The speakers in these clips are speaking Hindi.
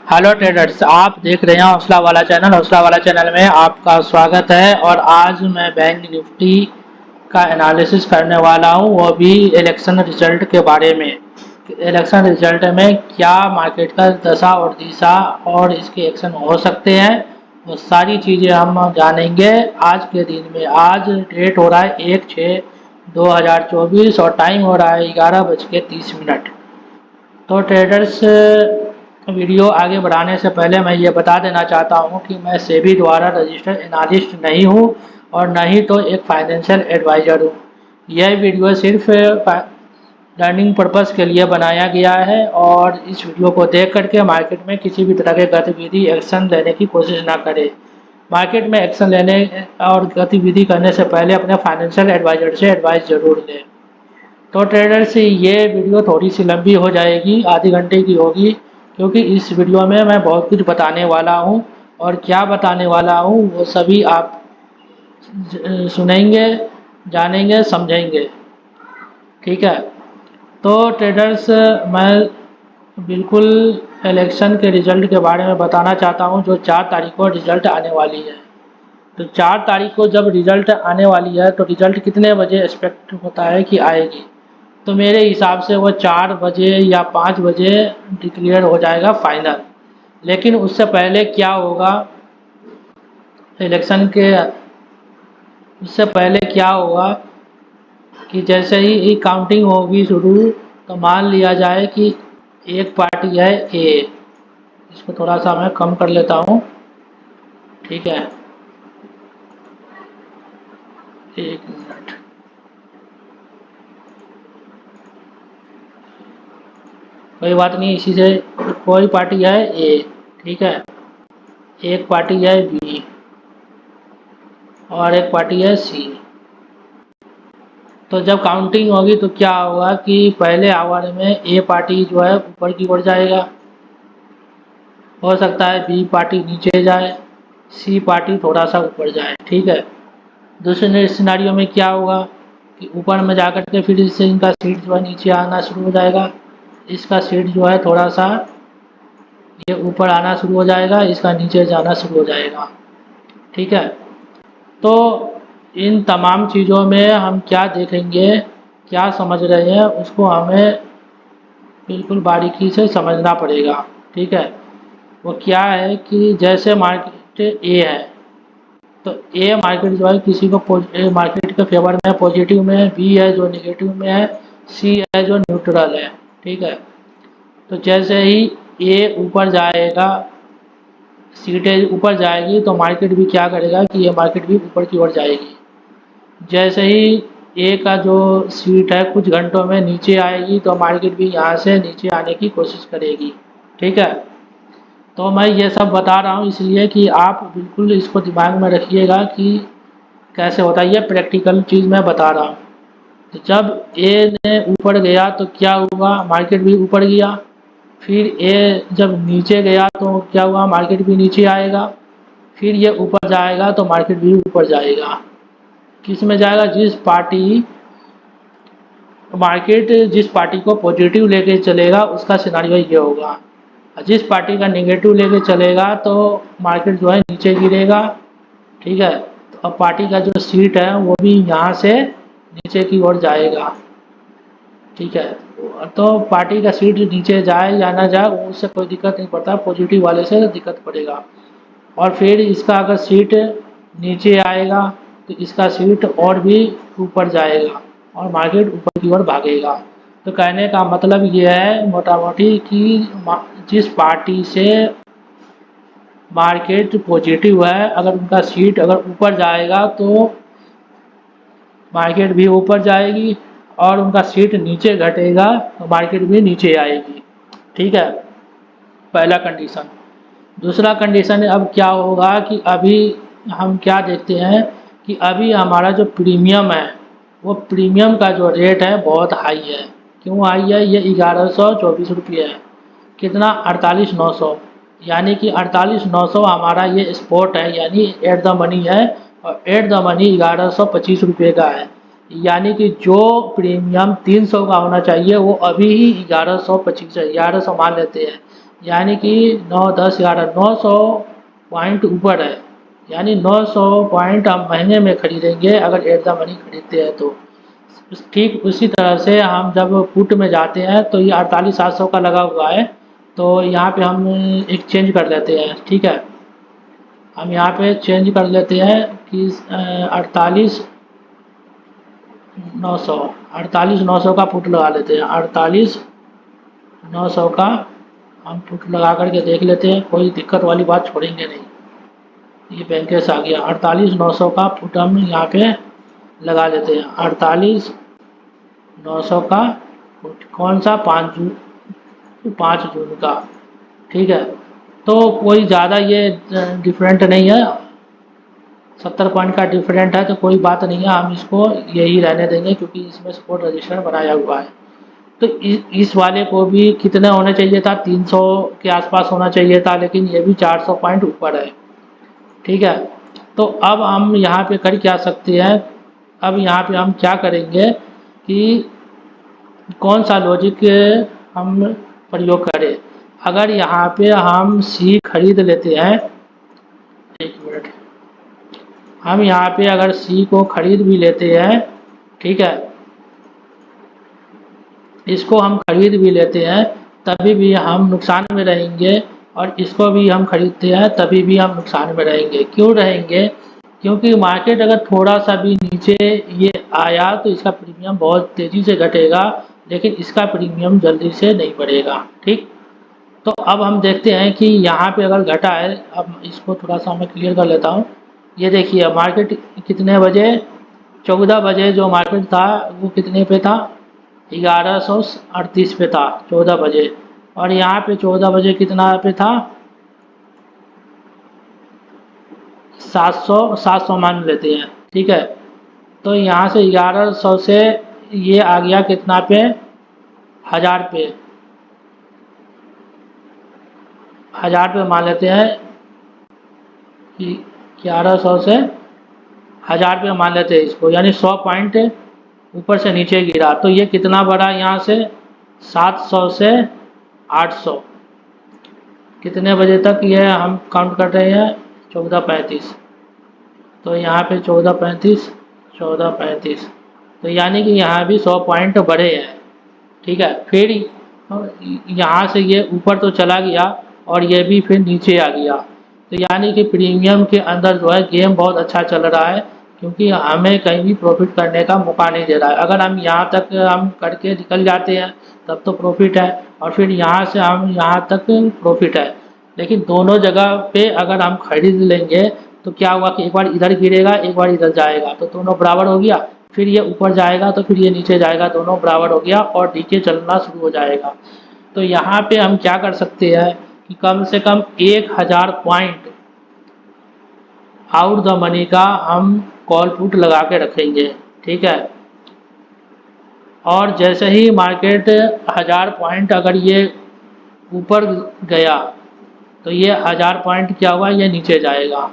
हेलो ट्रेडर्स, आप देख रहे हैं हौसला वाला चैनल। हौसला वाला चैनल में आपका स्वागत है। और आज मैं बैंक निफ्टी का एनालिसिस करने वाला हूं, वो भी इलेक्शन रिजल्ट के बारे में। इलेक्शन रिजल्ट में क्या मार्केट का दशा और दिशा और इसके एक्शन हो सकते हैं, वो सारी चीज़ें हम जानेंगे आज के दिन में। आज डेट हो रहा है 1/6/2024 और टाइम हो रहा है 11:30। तो ट्रेडर्स, वीडियो आगे बढ़ाने से पहले मैं ये बता देना चाहता हूँ कि मैं सेबी द्वारा रजिस्टर्ड एनालिस्ट नहीं हूँ और न ही तो एक फाइनेंशियल एडवाइज़र हूँ। यह वीडियो सिर्फ लर्निंग पर्पस के लिए बनाया गया है और इस वीडियो को देख करके मार्केट में किसी भी तरह के गतिविधि एक्शन लेने की कोशिश ना करें। मार्केट में एक्शन लेने और गतिविधि करने से पहले अपने फाइनेंशियल एडवाइज़र से एडवाइस ज़रूर लें। तो ट्रेडर्स, ये वीडियो थोड़ी सी लंबी हो जाएगी, आधे घंटे की होगी, क्योंकि इस वीडियो में मैं बहुत कुछ बताने वाला हूँ। और क्या बताने वाला हूँ वो सभी आप सुनेंगे, जानेंगे, समझेंगे। ठीक है। तो ट्रेडर्स, मैं बिल्कुल इलेक्शन के रिज़ल्ट के बारे में बताना चाहता हूँ, जो 4 तारीख को रिज़ल्ट आने वाली है। तो 4 तारीख को जब रिज़ल्ट आने वाली है तो रिज़ल्ट कितने बजे एक्सपेक्ट होता है कि आएगी? तो मेरे हिसाब से वो 4 बजे या 5 बजे डिक्लेयर हो जाएगा फाइनल। लेकिन उससे पहले क्या होगा, इलेक्शन के उससे पहले क्या होगा कि जैसे ही काउंटिंग होगी शुरू, तो मान लिया जाए कि एक पार्टी है ए। इसको थोड़ा सा मैं कम कर लेता हूँ। ठीक है, एक मिनट। कोई बात नहीं, इसी से कोई पार्टी है ए। ठीक है, एक पार्टी है बी और एक पार्टी है सी। तो जब काउंटिंग होगी तो क्या होगा कि पहले आवर में ए पार्टी जो है ऊपर की ओर जाएगा, हो सकता है बी पार्टी नीचे जाए, सी पार्टी थोड़ा सा ऊपर जाए। ठीक है। दूसरे सिनारियों में क्या होगा कि ऊपर में जाकर के फिर इससे इनका सीट जो है नीचे आना शुरू हो जाएगा। इसका सीट जो है थोड़ा सा ये ऊपर आना शुरू हो जाएगा, इसका नीचे जाना शुरू हो जाएगा। ठीक है। तो इन तमाम चीज़ों में हम क्या देखेंगे, क्या समझ रहे हैं, उसको हमें बिल्कुल बारीकी से समझना पड़ेगा। ठीक है। वो क्या है कि जैसे मार्केट ए है, तो ए मार्केट जो है किसी को मार्केट के फेवर में पॉजिटिव में है, बी है जो नेगेटिव में है, सी है जो न्यूट्रल है। ठीक है। तो जैसे ही ए ऊपर जाएगा, सीटें ऊपर जाएगी, तो मार्केट भी क्या करेगा कि ये मार्केट भी ऊपर की ओर जाएगी। जैसे ही ए का जो सीट है कुछ घंटों में नीचे आएगी, तो मार्केट भी यहाँ से नीचे आने की कोशिश करेगी। ठीक है। तो मैं ये सब बता रहा हूँ इसलिए कि आप बिल्कुल इसको दिमाग में रखिएगा कि कैसे होता है। ये प्रैक्टिकल चीज़ मैं बता रहा हूँ। तो जब ए ने ऊपर गया तो क्या हुआ, मार्केट भी ऊपर गया। फिर ए जब नीचे गया तो क्या हुआ, मार्केट भी नीचे आएगा। फिर ये ऊपर जाएगा तो मार्केट भी ऊपर जाएगा। किस में जाएगा, मार्केट जिस पार्टी को पॉजिटिव लेके चलेगा उसका सिनारियो ये होगा। जिस पार्टी का नेगेटिव लेके चलेगा तो मार्केट जो है नीचे गिरेगा। ठीक है। तो अब पार्टी का जो सीट है वो भी यहाँ से नीचे की ओर जाएगा। ठीक है। तो पार्टी का सीट नीचे जाए या ना जाए उससे कोई दिक्कत नहीं पड़ता, पॉजिटिव वाले से दिक्कत पड़ेगा। और फिर इसका अगर सीट नीचे आएगा तो इसका सीट और भी ऊपर जाएगा और मार्केट ऊपर की ओर भागेगा। तो कहने का मतलब ये है मोटा मोटी कि जिस पार्टी से मार्केट पॉजिटिव है, अगर उनका सीट अगर ऊपर जाएगा तो मार्केट भी ऊपर जाएगी, और उनका सीट नीचे घटेगा तो मार्केट भी नीचे आएगी। ठीक है, पहला कंडीशन। दूसरा कंडीशन अब क्या होगा कि अभी हम क्या देखते हैं कि अभी हमारा जो प्रीमियम है, वो प्रीमियम का जो रेट है बहुत हाई है। क्यों हाई है, ये 1124 है। कितना, 48,900। यानी कि 48,900 हमारा ये स्पॉट है, यानी एट द मनी है। और एट द मनी 1125 का है। यानी कि जो प्रीमियम 300 का होना चाहिए वो अभी ही 1125 है, 1100 मान लेते हैं। यानी कि 9, 10, 11, 900 पॉइंट ऊपर है, यानी 900 पॉइंट हम महंगे में खरीदेंगे अगर एट द मनी खरीदते हैं तो। ठीक उसी तरह से हम जब पुट में जाते हैं तो ये 48,700 का लगा हुआ है, तो यहाँ पे हम एक चेंज कर लेते हैं, ठीक है। हम यहाँ पे चेंज कर लेते हैं कि 48,900, 48,900 का पुट लगा लेते हैं। 48,900 का हम पुट लगा करके देख लेते हैं, कोई दिक्कत वाली बात छोड़ेंगे नहीं। ये बैंकेस आ गया, 48,900 का पुट हम यहाँ पे लगा लेते हैं। 48,900 का पुट कौन सा, 5 जून का, ठीक है। तो कोई ज़्यादा ये डिफरेंट नहीं है, 70 पॉइंट का डिफरेंट है तो कोई बात नहीं है, हम इसको यही रहने देंगे क्योंकि इसमें सपोर्ट रजिस्टर बनाया हुआ है। तो इस वाले को भी कितना होना चाहिए था, 300 के आसपास होना चाहिए था, लेकिन ये भी 400 पॉइंट ऊपर है, ठीक है। तो अब हम यहाँ पे कर क्या सकते हैं, अब यहाँ पे हम क्या करेंगे कि कौन सा लॉजिक हम प्रयोग करें। अगर यहाँ पे हम सी खरीद लेते हैं, एक मिनट, हम यहाँ पे अगर सी को खरीद भी लेते हैं, ठीक है, इसको हम खरीद भी लेते हैं तभी भी हम नुकसान में रहेंगे, और इसको भी हम खरीदते हैं तभी भी हम नुकसान में रहेंगे। क्यों रहेंगे, क्योंकि मार्केट अगर थोड़ा सा भी नीचे ये आया तो इसका प्रीमियम बहुत तेज़ी से घटेगा, लेकिन इसका प्रीमियम जल्दी से नहीं बढ़ेगा, ठीक। तो अब हम देखते हैं कि यहाँ पे अगर घटा है, अब इसको थोड़ा सा मैं क्लियर कर लेता हूँ। ये देखिए मार्केट कितने बजे, 14 बजे जो मार्केट था वो कितने पे था, 1138 पे था 14 बजे, और यहाँ पे 14 बजे कितना पे था, 700 मान लेते हैं, ठीक है। तो यहाँ से 1100 से ये आ गया कितना पे, 1000 पे, 1000 पे मान लेते हैं कि 1100 से 1000 पे मान लेते हैं इसको, यानी 100 पॉइंट ऊपर से नीचे गिरा, तो ये कितना बढ़ा यहाँ से, 700 से 800, कितने बजे तक ये हम काउंट कर रहे हैं, 14:35, तो यहाँ पे 14:35, 14:35, तो यानी कि यहाँ भी 100 पॉइंट बढ़े हैं, ठीक है। फिर यहाँ से ये ऊपर तो चला गया और ये भी फिर नीचे आ गया, तो यानी कि प्रीमियम के अंदर जो है गेम बहुत अच्छा चल रहा है, क्योंकि हमें कहीं भी प्रॉफिट करने का मौका नहीं दे रहा है। अगर हम यहाँ तक हम करके निकल जाते हैं तब तो प्रॉफिट है, और फिर यहाँ से हम यहाँ तक प्रॉफिट है, लेकिन दोनों जगह पे अगर हम खरीद लेंगे तो क्या हुआ कि एक बार इधर गिरेगा एक बार इधर जाएगा तो दोनों बराबर हो गया, फिर ये ऊपर जाएगा तो फिर ये नीचे जाएगा, दोनों बराबर हो गया और नीचे चलना शुरू हो जाएगा। तो यहाँ पे हम क्या कर सकते हैं कि कम से कम 1000 पॉइंट आउट द मनी का हम कॉल पुट लगा के रखेंगे, ठीक है। और जैसे ही मार्केट 1000 पॉइंट अगर ये ऊपर गया तो ये 1000 पॉइंट क्या हुआ, ये नीचे जाएगा,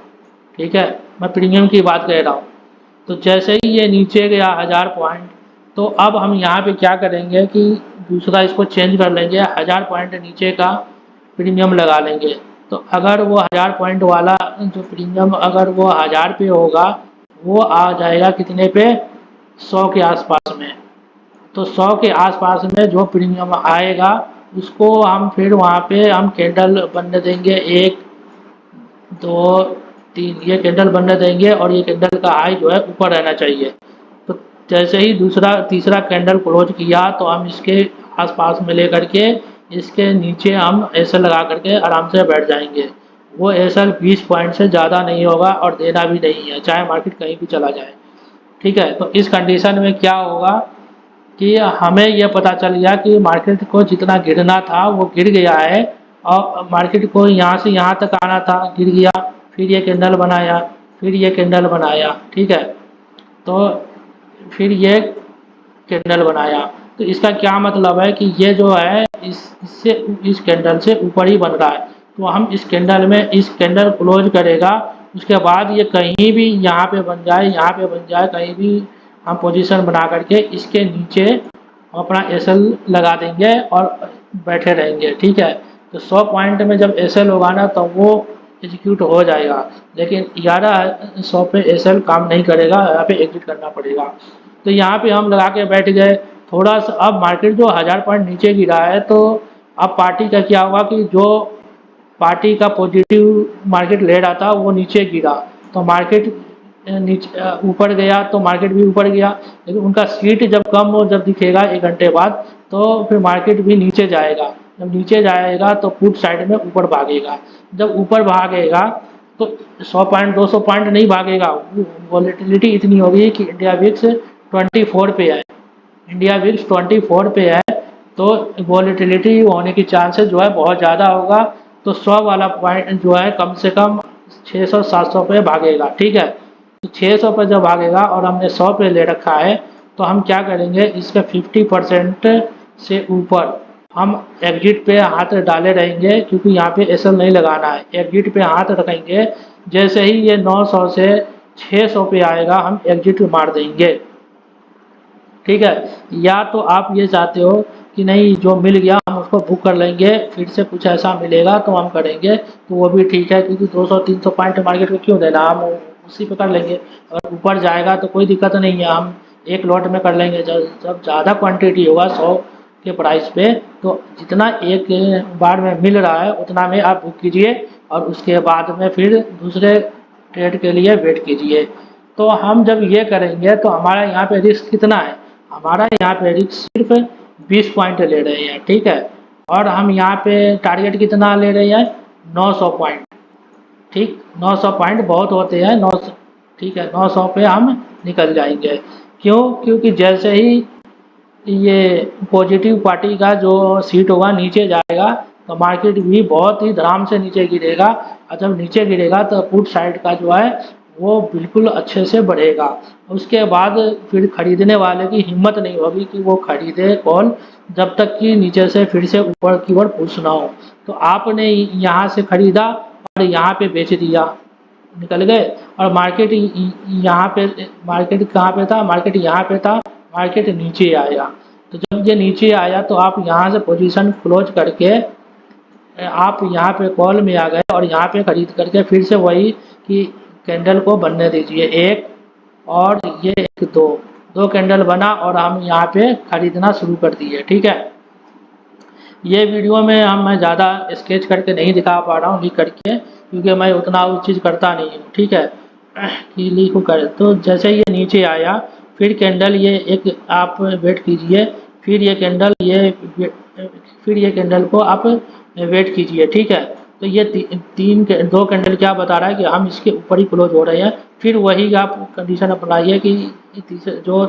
ठीक है। मैं प्रीमियम की बात कह रहा हूँ। तो जैसे ही ये नीचे गया 1000 पॉइंट, तो अब हम यहाँ पे क्या करेंगे कि दूसरा इसको चेंज कर लेंगे, 1000 पॉइंट नीचे का प्रीमियम लगा लेंगे। तो अगर वो 1000 पॉइंट वाला जो प्रीमियम अगर वो 1000 पे होगा, वो आ जाएगा कितने पे, 100 के आसपास में। तो 100 के आसपास में जो प्रीमियम आएगा उसको हम फिर वहाँ पे हम कैंडल बनने देंगे, 1, 2, 3, ये कैंडल बनने देंगे, और ये कैंडल का हाई जो है ऊपर रहना चाहिए। तो जैसे ही दूसरा तीसरा कैंडल क्लोज किया तो हम इसके आसपास में लेकर के इसके नीचे हम एसएल लगा करके आराम से बैठ जाएंगे। वो एसएल 20 पॉइंट से ज़्यादा नहीं होगा और देना भी नहीं है, चाहे मार्केट कहीं भी चला जाए, ठीक है। तो इस कंडीशन में क्या होगा कि हमें यह पता चल गया कि मार्केट को जितना गिरना था वो गिर गया है, और मार्केट को यहाँ से यहाँ तक आना था, गिर गया, फिर ये कैंडल बनाया, फिर ये कैंडल बनाया, ठीक है। तो फिर ये कैंडल बनाया, तो इसका क्या मतलब है कि ये जो है इससे इस कैंडल से ऊपर ही बन रहा है। तो हम इस कैंडल में इस कैंडल क्लोज करेगा, उसके बाद ये कहीं भी यहाँ पे बन जाए, यहाँ पे बन जाए, कहीं भी हम पोजीशन बना करके इसके नीचे अपना एसएल लगा देंगे और बैठे रहेंगे, ठीक है। तो 100 पॉइंट में जब एसएल होगा ना तो वो एग्जीक्यूट हो जाएगा, लेकिन 1100 पे एसएल काम नहीं करेगा, यहाँ पे एग्जिट करना पड़ेगा। तो यहाँ पे हम लगा के बैठ गए। थोड़ा सा अब मार्केट जो 1000 पॉइंट नीचे गिरा है, तो अब पार्टी का क्या हुआ कि जो पार्टी का पॉजिटिव मार्केट ले रहा था वो नीचे गिरा, तो मार्केट नीचे ऊपर गया तो मार्केट भी ऊपर गया, लेकिन उनका सीट जब कम हो जब दिखेगा 1 घंटे बाद, तो फिर मार्केट भी नीचे जाएगा। जब नीचे जाएगा तो पुट साइड में ऊपर भागेगा। जब ऊपर भागेगा तो 100 पॉइंट 200 पॉइंट नहीं भागेगा, वॉलेटिलिटी इतनी होगी कि इंडिया विक्स 24 पे है। इंडिया विक्स 24 पे है, तो वॉलेटिलिटी होने की चांसेस जो है बहुत ज़्यादा होगा। तो 100 वाला पॉइंट जो है कम से कम 600-700 पे भागेगा, ठीक है। तो 600 पे जब भागेगा और हमने 100 पे ले रखा है, तो हम क्या करेंगे, इसका 50% से ऊपर हम एग्जिट पे हाथ डाले रहेंगे, क्योंकि यहाँ पे एसएल नहीं लगाना है। एग्जिट पे हाथ रखेंगे, जैसे ही ये 900 से 600 पे आएगा हम एग्जिट मार देंगे, ठीक है। या तो आप ये चाहते हो कि नहीं, जो मिल गया हम उसको बुक कर लेंगे, फिर से कुछ ऐसा मिलेगा तो हम करेंगे, तो वो भी ठीक है, क्योंकि 200-300 पॉइंट मार्केट को क्यों देना, हम उसी पे कर लेंगे। अगर ऊपर जाएगा तो कोई दिक्कत नहीं है, हम एक लॉट में कर लेंगे। जब ज़्यादा क्वांटिटी होगा 100 के प्राइस पे, तो जितना एक बार में मिल रहा है उतना में आप बुक कीजिए, और उसके बाद में फिर दूसरे ट्रेड के लिए वेट कीजिए। तो हम जब ये करेंगे तो हमारा यहाँ पे रिस्क कितना है, हमारा यहाँ पे रिस्क सिर्फ 20 पॉइंट ले रहे हैं, ठीक है। और हम यहाँ पे टारगेट कितना ले रहे हैं, 900 पॉइंट, ठीक। 900 पॉइंट बहुत होते हैं, 900, ठीक है। 900 पे हम निकल जाएंगे। क्यों, क्योंकि जैसे ही ये पॉजिटिव पार्टी का जो सीट होगा नीचे जाएगा, तो मार्केट भी बहुत ही धड़ाम से नीचे गिरेगा, और जब नीचे गिरेगा तो पुट साइड का जो है वो बिल्कुल अच्छे से बढ़ेगा। उसके बाद फिर खरीदने वाले की हिम्मत नहीं होगी कि वो खरीदे कॉल, जब तक कि नीचे से फिर से ऊपर की ओर पुश ना हो। तो आपने यहाँ से खरीदा और यहाँ पे बेच दिया, निकल गए। और मार्केट यहाँ पे, मार्केट कहाँ पे था, मार्केट यहाँ पे था, मार्केट नीचे आया। तो जब ये नीचे आया तो आप यहाँ से पोजीशन क्लोज करके आप यहाँ पे कॉल में आ गए, और यहाँ पे खरीद करके फिर से वही कि कैंडल को बनने दीजिए एक, और ये एक दो दो कैंडल बना, और हम यहाँ पे खरीदना शुरू कर दिए, ठीक है। ये वीडियो में मैं ज़्यादा स्केच करके नहीं दिखा पा रहा हूँ लिख करके, क्योंकि मैं उतना वो चीज़ करता नहीं हूँ, ठीक है। कि लिखो कर, तो जैसे ये नीचे आया, फिर कैंडल ये एक आप वेट कीजिए, फिर ये कैंडल फिर ये कैंडल को आप वेट कीजिए, ठीक है। तो ये दो कैंडल क्या बता रहा है कि हम इसके ऊपर ही क्लोज हो रहे हैं। फिर वही आप कंडीशन अपनाइए कि तीसरे जो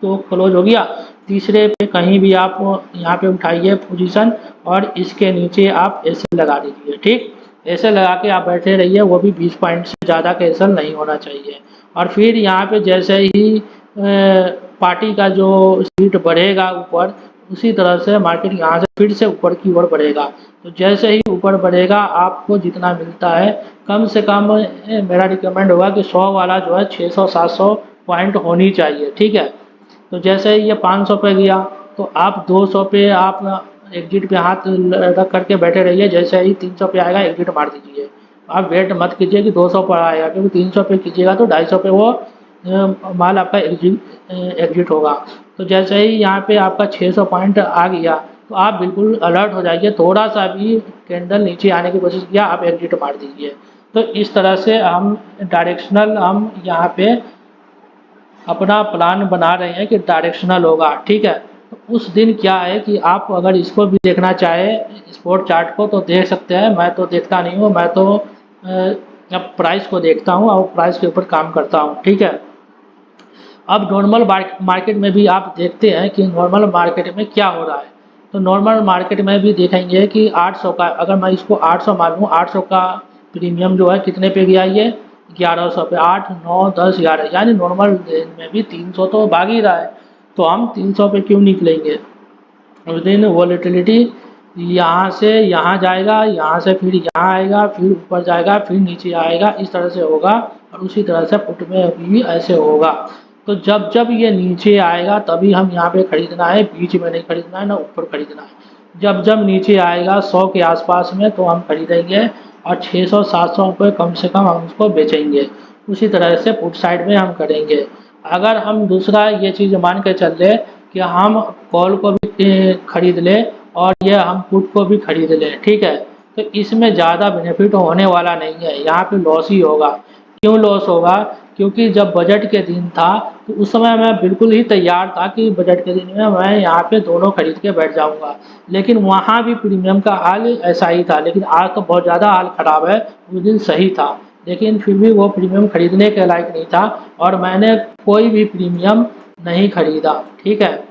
तो क्लोज हो गया, तीसरे पे कहीं भी आप यहाँ पे उठाइए पोजीशन, और इसके नीचे आप ऐसे लगा दीजिए, ठीक। ऐसे लगा के आप बैठे रहिए, वो भी 20 पॉइंट से ज़्यादा कैंसल नहीं होना चाहिए। और फिर यहाँ पे जैसे ही पार्टी का जो सीट बढ़ेगा ऊपर, उसी तरह से मार्केट यहाँ से फिर से ऊपर की ओर बढ़ेगा। तो जैसे ही ऊपर बढ़ेगा, आपको जितना मिलता है, कम से कम मेरा रिकमेंड होगा कि 100 वाला जो है 600-700 पॉइंट होनी चाहिए, ठीक है। तो जैसे ही ये 500 पे गया, तो आप 200 पे आप एग्जिट पे हाथ रख करके बैठे रहिए, जैसे ही 300 पे आएगा एग्जिट मार दीजिए। आप वेट मत कीजिए कि 200 पर आएगा, क्योंकि 300 पे कीजिएगा तो 250 पे वो माल आपका एग्जिट होगा। तो जैसे ही यहाँ पे आपका 600 पॉइंट आ गया, तो आप बिल्कुल अलर्ट हो जाइए, थोड़ा सा भी कैंडल नीचे आने की कोशिश किया आप एग्जिट मार दीजिए। तो इस तरह से हम डायरेक्शनल हम यहाँ पे अपना प्लान बना रहे हैं कि डायरेक्शनल होगा, ठीक है। तो उस दिन क्या है कि आप अगर इसको भी देखना चाहे स्पॉट चार्ट को, तो देख सकते हैं। मैं तो देखता नहीं हूँ, मैं तो अब प्राइस को देखता हूँ और प्राइस के ऊपर काम करता हूँ, ठीक है। अब नॉर्मल मार्केट में भी आप देखते हैं कि नॉर्मल मार्केट में क्या हो रहा है। तो नॉर्मल मार्केट में भी देखेंगे कि 800 का, अगर मैं इसको 800 मानूँ, 800 का प्रीमियम जो है कितने पे गया, ये 1100 पे, 8 9 10 11, यानी नॉर्मल में भी 300 तो भाग ही रहा है। तो हम 300 पे क्यों निकलेंगे। उस दिन वॉलेटिलिटी यहाँ से यहाँ जाएगा, यहाँ से फिर यहाँ आएगा, फिर ऊपर जाएगा, फिर नीचे आएगा, इस तरह से होगा। और उसी तरह से पुट में भी ऐसे होगा। तो जब जब ये नीचे आएगा तभी हम यहाँ पे खरीदना है, बीच में नहीं खरीदना है, ना ऊपर खरीदना है। जब जब नीचे आएगा 100 के आसपास में तो हम खरीदेंगे और 600-700 रुपये कम से कम हम उसको बेचेंगे। उसी तरह से पुट साइड में हम करेंगे। अगर हम दूसरा ये चीज़ मान के चल ले कि हम कॉल को भी खरीद लें और ये हम पुट को भी खरीद लें, ठीक है, तो इसमें ज़्यादा बेनिफिट होने वाला नहीं है, यहाँ पे लॉस ही होगा। क्यों लॉस होगा? क्योंकि जब बजट के दिन था तो उस समय मैं बिल्कुल ही तैयार था कि बजट के दिन में मैं यहाँ पे दोनों खरीद के बैठ जाऊँगा, लेकिन वहाँ भी प्रीमियम का हाल ऐसा ही था। लेकिन आज तो बहुत ज़्यादा हाल ख़राब है, उस दिन सही था, लेकिन फिर भी वो प्रीमियम खरीदने के लायक नहीं था और मैंने कोई भी प्रीमियम नहीं खरीदा, ठीक है।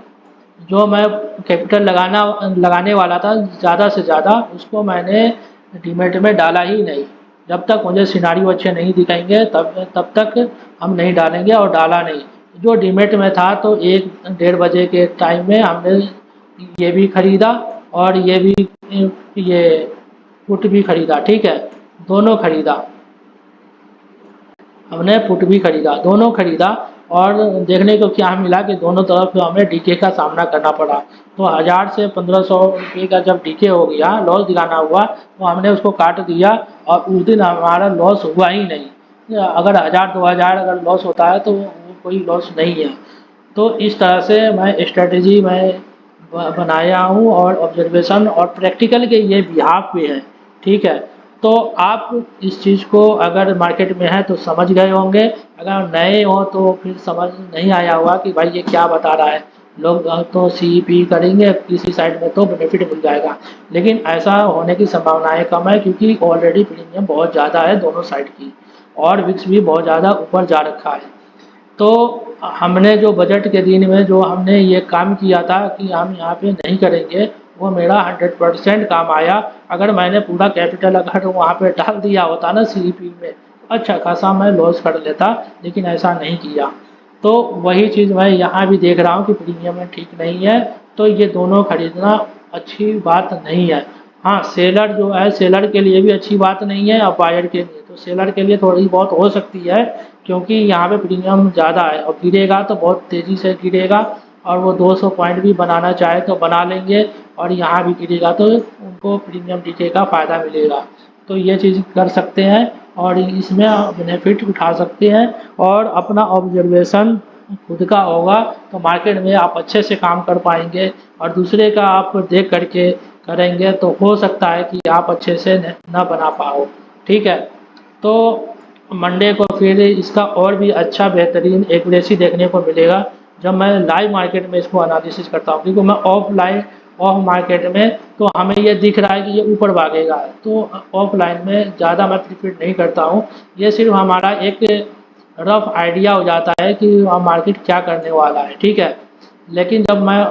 जो मैं कैपिटल लगाने वाला था ज़्यादा से ज़्यादा, उसको मैंने डीमैट में डाला ही नहीं। जब तक मुझे सिनारियो अच्छे नहीं दिखाएंगे तब तक हम नहीं डालेंगे, और डाला नहीं। जो डीमैट में था तो 1-1:30 बजे के टाइम में हमने ये भी खरीदा और ये पुट भी खरीदा, ठीक है, दोनों खरीदा। हमने पुट भी खरीदा, दोनों खरीदा, और देखने को क्या मिला कि दोनों तरफ हमें डीके का सामना करना पड़ा। तो 1000 से 1500 रुपये का जब डीके हो गया, लॉस दिखाना हुआ, तो हमने उसको काट दिया और उस दिन हमारा लॉस हुआ ही नहीं। अगर 1000-2000 अगर लॉस होता है तो वो कोई लॉस नहीं है। तो इस तरह से मैं स्ट्रेटजी बनाया हूँ और ऑब्जर्वेशन और प्रैक्टिकल के ये बिहाफ पे है, ठीक है। तो आप इस चीज़ को अगर मार्केट में है तो समझ गए होंगे, अगर नए हो तो फिर समझ नहीं आया होगा कि भाई ये क्या बता रहा है। लोग तो सीईपी करेंगे किसी साइड में तो बेनिफिट मिल जाएगा, लेकिन ऐसा होने की संभावनाएं कम है, क्योंकि ऑलरेडी प्रीमियम बहुत ज़्यादा है दोनों साइड की, और विक्स भी बहुत ज़्यादा ऊपर जा रखा है। तो हमने जो बजट के दिन में जो हमने ये काम किया था कि हम यहाँ पे नहीं करेंगे, वो मेरा 100% काम आया। अगर मैंने पूरा कैपिटल अगर वहाँ पे डाल दिया होता ना सीईपी में, अच्छा खासा मैं लॉस कर लेता, लेकिन ऐसा नहीं किया। तो वही चीज़ मैं यहाँ भी देख रहा हूँ कि प्रीमियम में ठीक नहीं है, तो ये दोनों खरीदना अच्छी बात नहीं है। हाँ, सेलर जो है, सेलर के लिए भी अच्छी बात नहीं है और बायर के लिए, तो सेलर के लिए थोड़ी बहुत हो सकती है, क्योंकि यहाँ पे प्रीमियम ज़्यादा है और गिरेगा तो बहुत तेज़ी से गिरेगा, और वो 200 पॉइंट भी बनाना चाहे तो बना लेंगे, और यहाँ भी गिरेगा तो उनको प्रीमियम डीके का फ़ायदा मिलेगा। तो ये चीज़ कर सकते हैं और इसमें बेनिफिट उठा सकते हैं, और अपना ऑब्जर्वेशन खुद का होगा तो मार्केट में आप अच्छे से काम कर पाएंगे, और दूसरे का आप देख करके करेंगे तो हो सकता है कि आप अच्छे से न बना पाओ, ठीक है। तो मंडे को फिर इसका और भी अच्छा बेहतरीन एक्यूरेसी देखने को मिलेगा जब मैं लाइव मार्केट में इसको एनालिसिस करता हूँ, क्योंकि मैं ऑफ मार्केट में तो हमें ये दिख रहा है कि ये ऊपर भागेगा, तो ऑफलाइन में ज़्यादा मैं प्रिफर नहीं करता हूँ। ये सिर्फ हमारा एक रफ आइडिया हो जाता है कि मार्केट क्या करने वाला है, ठीक है। लेकिन जब मैं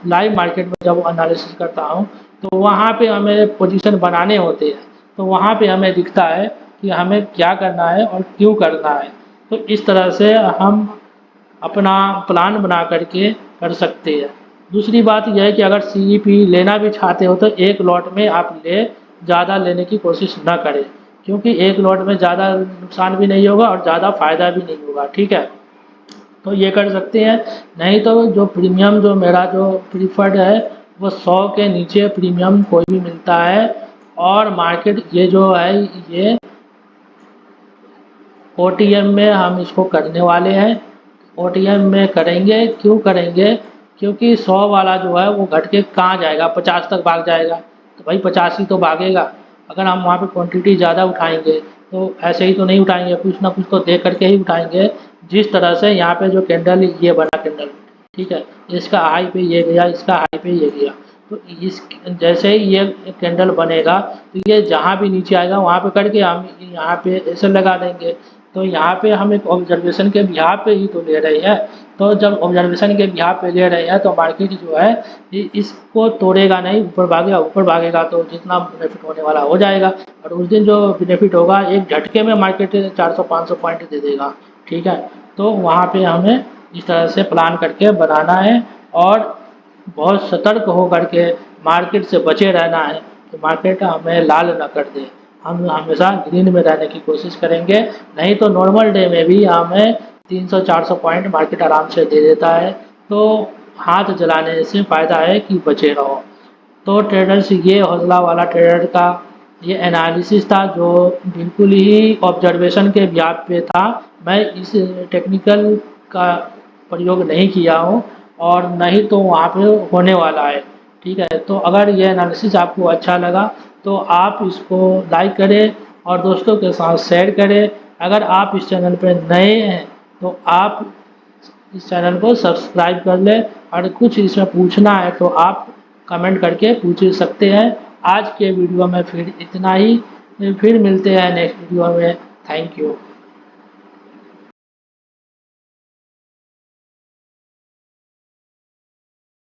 लाइव मार्केट में जब एनालिसिस करता हूँ तो वहाँ पे हमें पोजीशन बनाने होते हैं, तो वहाँ पे हमें दिखता है कि हमें क्या करना है और क्यों करना है। तो इस तरह से हम अपना प्लान बना करके कर सकते हैं। दूसरी बात यह है कि अगर सीईपी लेना भी चाहते हो तो एक लॉट में आप ज़्यादा लेने की कोशिश ना करें, क्योंकि एक लॉट में ज़्यादा नुकसान भी नहीं होगा और ज़्यादा फ़ायदा भी नहीं होगा, ठीक है। तो ये कर सकते हैं। नहीं तो जो प्रीमियम जो मेरा जो प्रीफर्ड है, वो 100 के नीचे प्रीमियम कोई भी मिलता है, और मार्केट ये जो है ये ओटीएम में हम इसको करने वाले हैं। ओटीएम में करेंगे, क्यों करेंगे? क्योंकि 100 वाला जो है वो घट के कहाँ जाएगा, 50 तक भाग जाएगा, तो भाई 50 ही तो भागेगा। अगर हम वहाँ पे क्वांटिटी ज़्यादा उठाएंगे तो ऐसे ही तो नहीं उठाएंगे, कुछ ना कुछ तो देख करके ही उठाएंगे। जिस तरह से यहाँ पे जो कैंडल ये बना कैंडल, ठीक है, इसका हाई पे ये गया, इसका हाई पे ये गया, तो इस जैसे ही ये कैंडल बनेगा तो ये जहाँ भी नीचे आएगा वहाँ पे करके हम यहाँ पे ऐसे लगा देंगे। तो यहाँ पे हम एक ऑब्जर्वेशन के बिहाफ पे ही तो ले रहे हैं। तो जब ऑब्जर्वेशन के बिहाफ पे ले रहे हैं तो मार्केट जो है इसको तोड़ेगा नहीं, ऊपर भागेगा तो जितना बेनिफिट होने वाला हो जाएगा, और उस दिन जो बेनिफिट होगा एक झटके में मार्केट 400-500 पॉइंट दे देगा, ठीक है। तो वहाँ पे हमें इस तरह से प्लान करके बनाना है, और बहुत सतर्क होकर के मार्केट से बचे रहना है कि मार्केट हमें लाल न कर दे। हम हमेशा ग्रीन में रहने की कोशिश करेंगे, नहीं तो नॉर्मल डे में भी हमें 300-400 पॉइंट मार्केट आराम से दे देता है। तो हाथ जलाने से फ़ायदा है कि बचे रहो। तो ट्रेडर्स ये हौसला वाला ट्रेडर का ये एनालिसिस था जो बिल्कुल ही ऑब्जर्वेशन के ब्याज पे था। मैं इस टेक्निकल का प्रयोग नहीं किया हूँ और नहीं तो वहाँ पे होने वाला है। ठीक है, तो अगर ये एनालिसिस आपको अच्छा लगा तो आप इसको लाइक करें और दोस्तों के साथ शेयर करें। अगर आप इस चैनल पर नए हैं तो आप इस चैनल को सब्सक्राइब कर लें और कुछ इसमें पूछना है तो आप कमेंट करके पूछ सकते हैं। आज के वीडियो में फिर इतना ही, फिर मिलते हैं नेक्स्ट वीडियो में। Thank you.